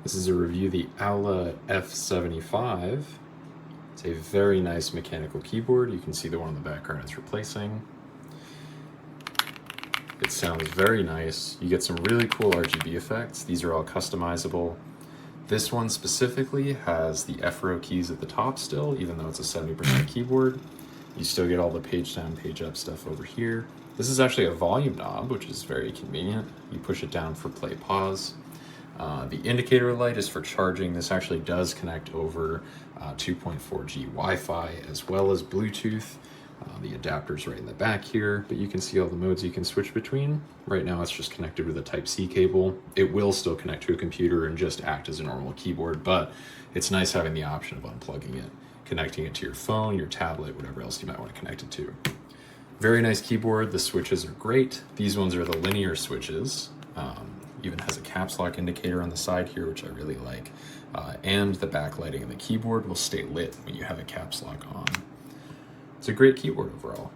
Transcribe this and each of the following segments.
This is a review of the Aula F75. It's a very nice mechanical keyboard. You can see the one in the background it's replacing. It sounds very nice. You get some really cool RGB effects. These are all customizable. This one specifically has the F-Row keys at the top still, even though it's a 70% keyboard. You still get all the page down, page up stuff over here. This is actually a volume knob, which is very convenient. You push it down for play, pause. The indicator light is for charging. This actually does connect over 2.4G Wi-Fi as well as Bluetooth. The adapter's right in the back here, but you can see all the modes you can switch between. Right now it's just connected with a Type-C cable. It will still connect to a computer and just act as a normal keyboard, but it's nice having the option of unplugging it, connecting it to your phone, your tablet, whatever else you might want to connect it to. Very nice keyboard. The switches are great. These ones are the linear switches. Even has a caps lock indicator on the side here, which I really like. And the backlighting in the keyboard will stay lit when you have a caps lock on. It's a great keyboard overall.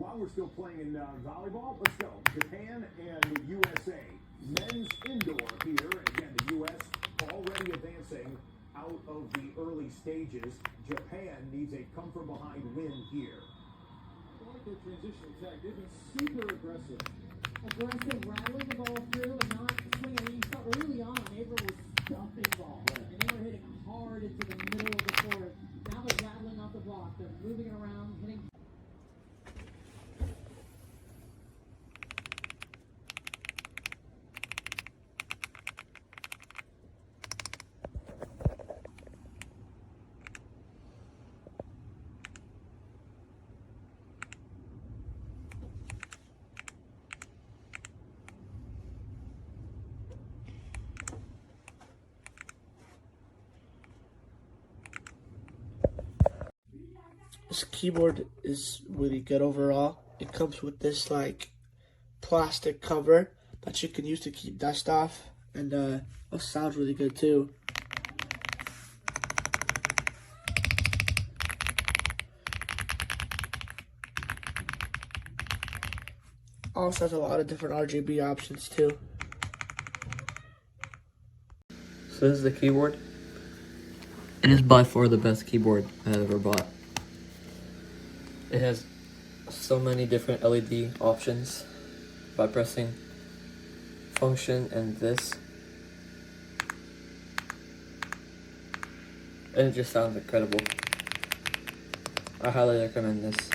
while we're still playing in volleyball, let's go. Japan and the USA. Men's indoor here. And again, the U.S. already advancing out of the early stages. Japan needs a come-from-behind win here. I like their transition attack. They've been super aggressive. Aggressive, rattling the ball through and not swinging. You saw early on, April was dumping ball. Right. And they were hitting hard into the middle of the court. Now they're rattling off the block. They're moving it around, hitting. This keyboard is really good overall. It comes with this like plastic cover that you can use to keep dust off, and it sounds really good too. Also has a lot of different RGB options too. So this is the keyboard. It is by far the best keyboard I've ever bought. It has so many different LED options by pressing function and this. And it just sounds incredible. I highly recommend this.